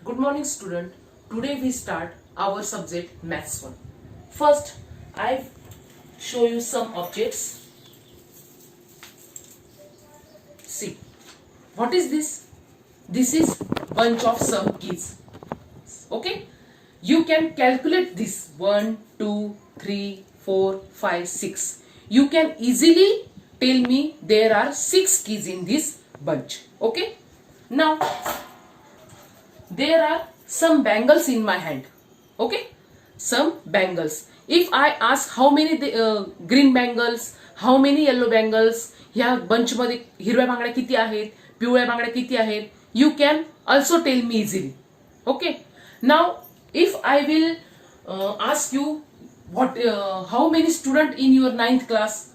Good morning, student. Today we start our subject Maths 1. First, I show you some objects. See, what is this? This is bunch of some keys. Okay, you can calculate this 1, 2, 3, 4, 5, 6. You can easily tell me there are 6 keys in this bunch. Okay, now there are some bangles in my hand. Okay, some bangles. If I ask how many green bangles, how many yellow bangles, ह्या bunch मध्ये हिरव्या बांगड्या किती आहेत, पिवळ्या बांगड्या किती आहेत, you can also tell me easily. Okay, now if I will ask you how many student in your 9th class,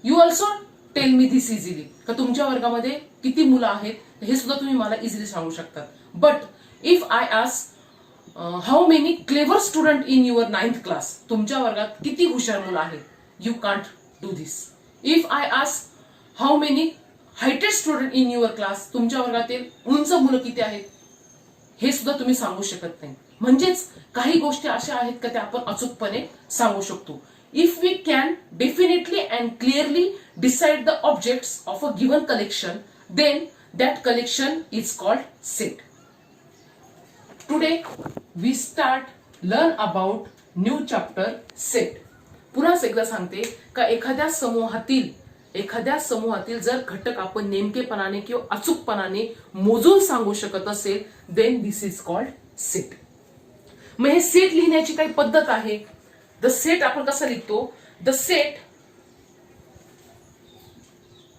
you also tell me this easily. का तुमच्या वर्गामध्ये किती मुलं आहेत हे सुद्धा तुम्ही मला इझिली सांगू शकता. But if I ask how many clever student in your 9th class, तुमच्या वर्गात किती हुशार मुलं आहेत, you can't do this. If I ask how many heighted student in your class, तुमच्या वर्गातील उंच मुलं किती आहेत हे सुद्धा तुम्ही सांगू शकत नाही. म्हणजेच काही गोष्टी अशा आहेत का त्या आपण अचूकपणे सांगू शकतो. If we can definitely and clearly decide the objects of a given collection, then that collection is called set. Today we start learn about new chapter set. पुन्हा एकदा सांगते का एखाद्या समूहातील जर घटक आपण नेमकेपणाने किंवा अचूकपणाने मोजून सांगू शकत असेल, then this is called set. मग हे सेट लिहिण्याची काही पद्धत आहे. द सेट आपण कसं लिखतो? The set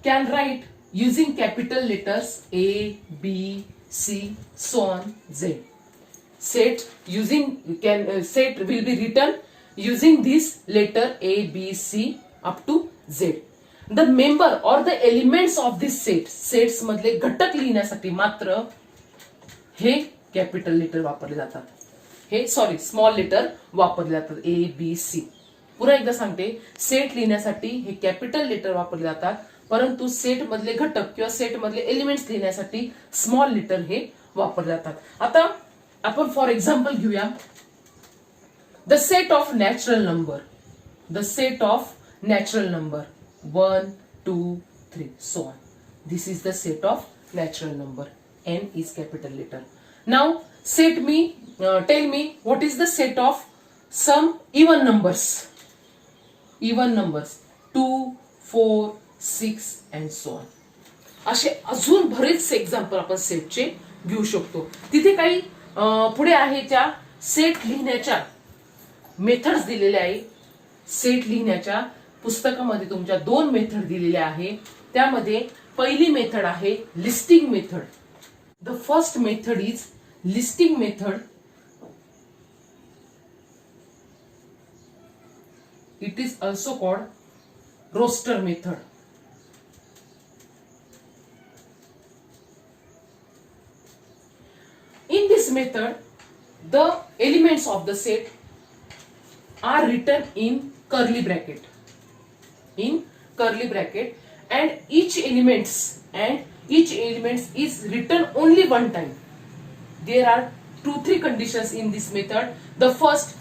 can write using capital letters A, B, C, so on, Z. Set will be written using this letter A, B, C up to Z. The member or the elements of this sets मधले घटक लिहिण्यासाठी मात्र हे capital letter वापरले जातात. हे small letter वापरले जातात. A, B, C. पुन्हा एकदा सांगते, सेट लिहिण्यासाठी हे कॅपिटल लेटर वापरले जातात, परंतु सेट मधले घटक किंवा सेट मधले एलिमेंट्स लिहिण्यासाठी स्मॉल लेटर हे वापरले जातात. आता आपण फॉर एक्झाम्पल घेऊया. The set of natural number. The set of natural number 1, 2, 3, so on. This is the set of natural number. N is capital letter. Now tell me what is the set of some even numbers. Even numbers 2, 4, 6 and so on. असे अजून बरेच example आपण सेटचे घेऊ शकतो. तिथे काही पुढे आहे त्या सेट लिहिण्याच्या मेथड्स दिलेल्या आहे. सेट लिहिण्याच्या पुस्तकामध्ये तुमच्या 2 मेथड दिलेल्या आहे. त्यामध्ये पहिली मेथड आहे listing method. The first method is listing method. It is also called roster method. In this method, the elements of the set are written in curly bracket. And each elements is written only one time. There are 2-3 conditions in this method. The first,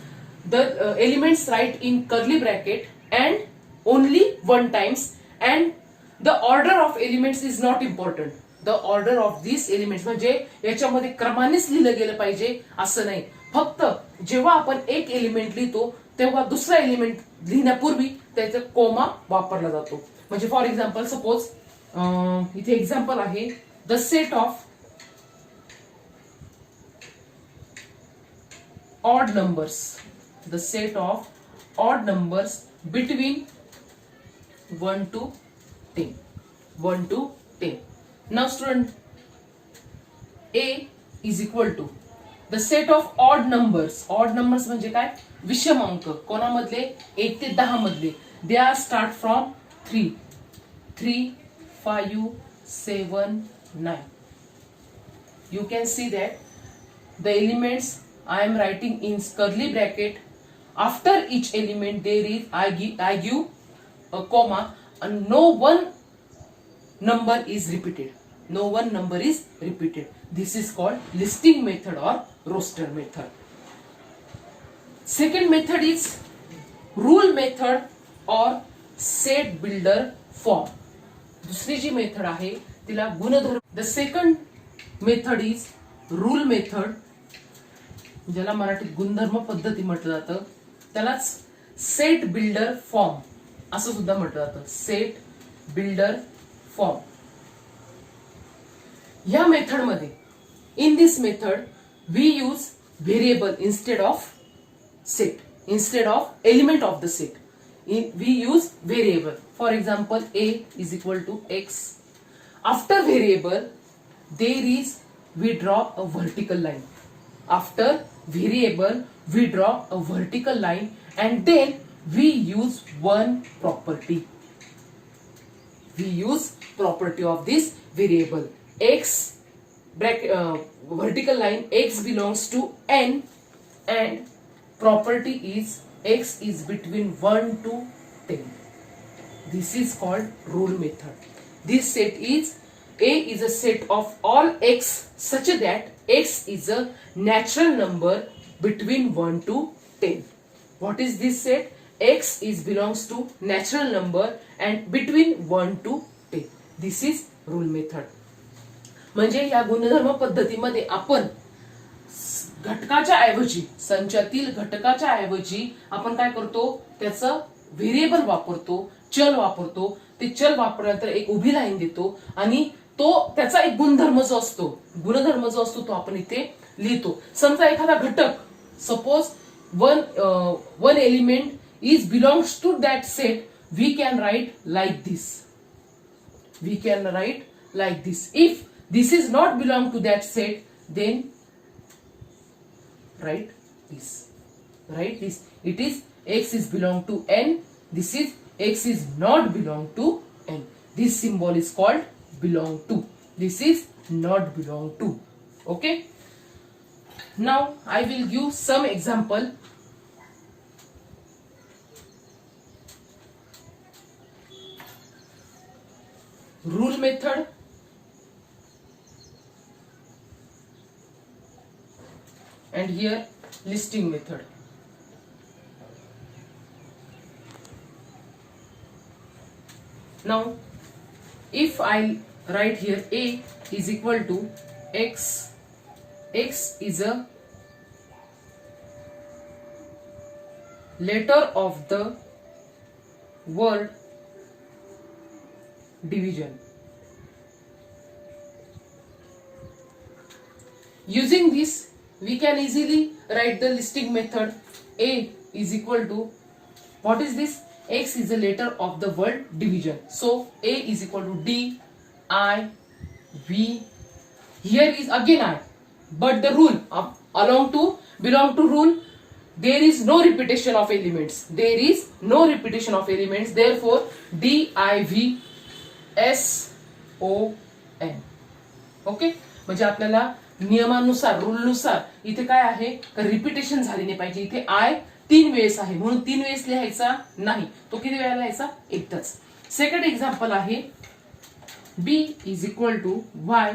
the elements write in curly bracket and only one times, and the order of elements is not important. The order of these elements म्हणजे याच्यामध्ये क्रमानेच लिहिलं गेलं पाहिजे असं नाही. फक्त जेव्हा आपण एक एलिमेंट लिहितो तेव्हा दुसरा एलिमेंट लिहिण्यापूर्वी त्याचा कोमा वापरला जातो. म्हणजे फॉर एक्झाम्पल सपोज इथे एक्झाम्पल आहे. The set of odd numbers. The set of odd numbers between 1 to 10. 1 to 10. Now student, A is equal to the set of odd numbers. Odd numbers म्हणजे काय? विषम अंक. कोणामधले? 1 ते 10 मधले. They are start from 3, 5, 7, 9. You can see that the elements I am writing in curly bracket. After each element there is I give a comma and no one number is repeated. no one number is repeated. This is called listing method or roster method. Second method is rule method or set builder form. दुसरी जी method आहे तिला गुणधर्म. The second method is rule method, ज्याला मराठीत गुणधर्म पद्धती म्हटलं जातं, त्यालाच सेट बिल्डर फॉर्म असं सुद्धा म्हटलं जातं. Set builder form. या मेथड मध्ये, in this method we use variable instead of set, instead of element of the set. We use variable. For example, a is equal to x. After variable we draw a vertical line. After variable we draw a vertical line, and then we use one property. We use property of this variable. X vertical line, x belongs to n, and property is x is between 1 to 10. This is called rule method. This set is, A is a set of all x such that x is a natural number between 1 to 10. What is this set? X is belongs to natural number and between 1 to 10. This is rule method. म्हणजे या गुणधर्म पद्धतीमध्ये आपण घटकाच्या ऐवजी, संचातील घटकाच्या ऐवजी आपण काय करतो, त्याचं व्हेरिएबल वापरतो, चल वापरतो. ते चल वापरल्यानंतर एक उभी लाईन देतो आणि तो त्याचा एक गुणधर्म जो असतो, गुणधर्म जो असतो तो आपण इथे लिहितो. समजा एखादा घटक, suppose one element is belongs to that set, we can write like this. We can write like this. If this is not belong to that set, then write this. Write this. It is x is belong to n. This is x is not belong to n. This symbol is called belong to. This is not belong to. Okay. Now I will give some example. Rule method. And here listing method. Now if I write here a is equal to x, x is a letter of the word division. Using this we can easily write the listing method. A is equal to, what is this? X is a letter of the word division. So A is equal to D, I, V. Here is again I. But the rule, belong to rule, there is no repetition of elements. There is no repetition of elements. Therefore D, I, V, S, O, N. Okay. म्हणजे आपल्याला नियमानुसार, रूलनुसार इथे काय आहे, repetition झाली नाही पाहिजे. इथे आय 3 वेळेस आहे म्हणून 3 वेळेस लिहायचा नाही, तो किती वेळा लिहायचा, एकदाच. सेकंड एक्झाम्पल आहे b is equal to y.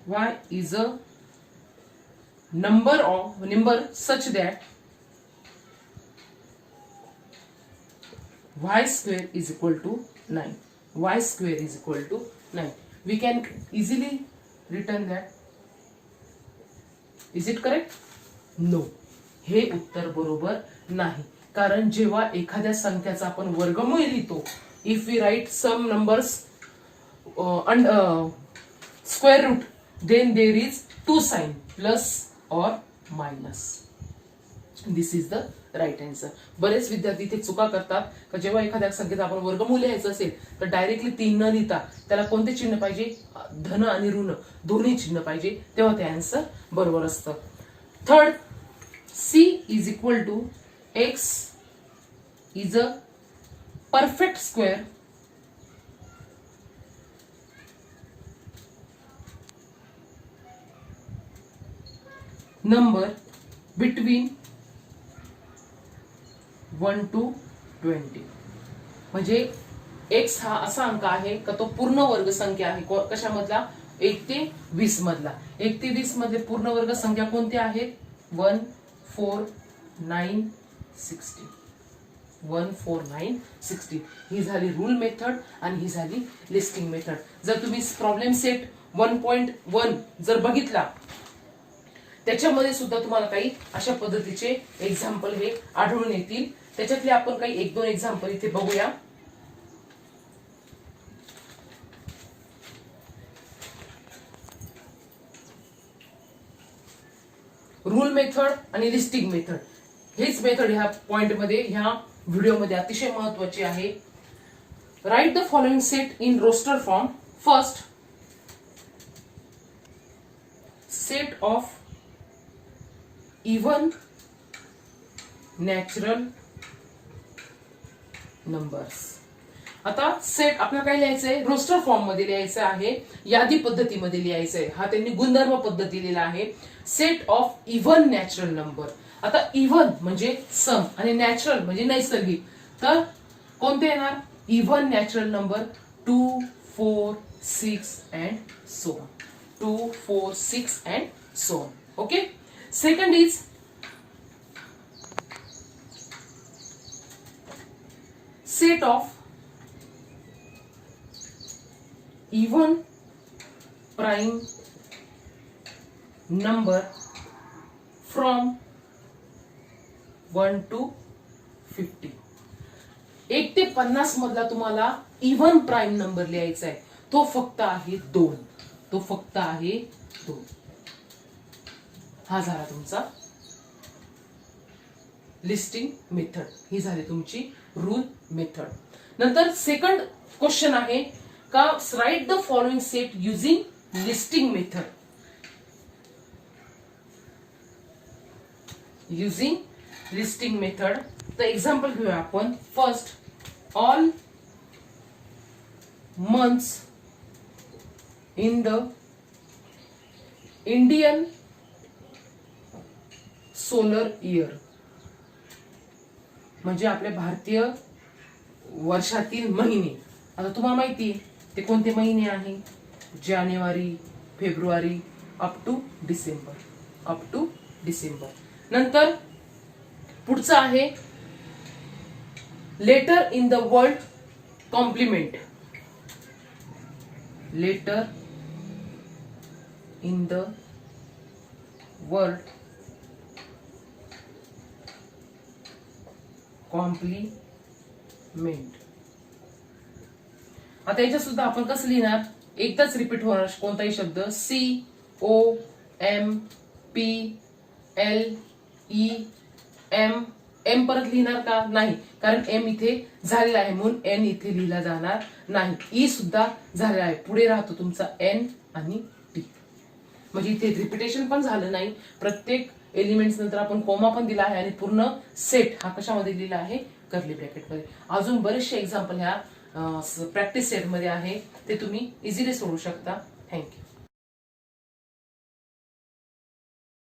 y is a number such that y square is equal to 9. y square is equal to 9. We can easily written that. Is it correct? No. हे उत्तर बरोबर नाही. कारण जेव्हा एखाद्या संख्याचा आपण वर्गमूळ लिहितो, if we write some numbers square root, then there is 2 sign, plus और minus. This is the right answer. बरेच विद्यार्थी इथे चुका करतात का जेव्हा एखाद्या संख्येचा आपण वर्गमूळ लिहायचं असेल तर डायरेक्टली 3 न लिहिता त्याला कोणते चिन्ह पाहिजे, धन आणि ऋण दोन्ही चिन्ह पाहिजे, तेव्हा ते आन्सर बरोबर असतं. Third, C is equal to x is a perfect square number between 1 to 20. म्हणजे x हा असा अंक आहे का तो पूर्ण वर्ग संख्या आहे. कशामधला, 1 ते 20 मधला. 1 ते 20 मध्ये पूर्ण वर्ग संख्या कोणत्या आहेत? 1 4 9 16. 1 4 9 16 ही झाली रूल मेथड आणि ही झाली लिस्टिंग मेथड. जर तुम्ही प्रॉब्लेम सेट 1.1 जर बघितला त्याच्यामध्ये सुद्धा तुम्हाला काही अशा पद्धतीचे एक्झाम्पल हे आढळून येतील. त्याच्यातले आपण काही 1-2 एक्झाम्पल इथे बघूया. रूल मेथड आणि लिस्टिंग मेथड हेच मेथड ह्या पॉइंट मध्ये ह्या व्हिडिओ मध्ये अतिशय महत्त्वाची आहे. Write the following set in roster form. First, set of even natural numbers. आता सेट आपल्याला काय लिहायचंय? रोस्टर फॉर्म मध्ये लिहायचं आहे, यादी पद्धतीमध्ये लिहायचं आहे. हा त्यांनी गुणधर्म पद्धत दिलेला आहे. Set of even natural number. आता इवन म्हणजे सम आणि नॅचरल म्हणजे नैसर्गिक. तर कोणते येणार? Even natural number 2 4 6 and so on. 2 4 6 and so on. Okay. Second is set of even prime number from 1 to 50. 1 ते 50 मधला तुम्हाला इवन प्राइम नंबर लिहायचा आहे. तो फक्त आहे 2. तो फक्त आहे 2. हा झाला तुमचा लिस्टिंग मेथड. ही झाली तुमची रूल मेथड. नंतर सेकंड क्वेश्चन आहे का right the following set using listing method. Using listing method. तर एक्झाम्पल घेऊया आपण. First, all months in the Indian solar year. म्हणजे आपल्या भारतीय वर्षातील महिने. आता तुम्हाला माहिती आहे ते कोणते महिने आहे? जानेवारी, फेब्रुवारी up to December. Up to December. नंतर पुढचं आहे letter in the world compliment. Letter in the world compliment. आता याच्यात सुद्धा आपण कसं लिहिणार? एकदाच रिपीट होणार कोणताही शब्द. COMPLEM. एम परत लिहिणार का? नाही, कारण एम इथे झालेला आहे म्हणून एन इथे लिहिला जाणार नाही. ई सुद्धा झालेला आहे, पुढे राहतो तुमचा एन आणि टी. म्हणजे इथे रिपिटेशन पण झालं नाही. प्रत्येक एलिमेंट्स नंतर आपण कोमा पण दिला आहे आणि पूर्ण सेट हा कशामध्ये लिहिला आहे? कर्ली ब्रॅकेट मध्ये. अजून बरेचसे एक्झाम्पल ह्या प्रॅक्टिस सेट मध्ये आहे, ते तुम्ही इझिली सोडवू शकता. थँक्यू.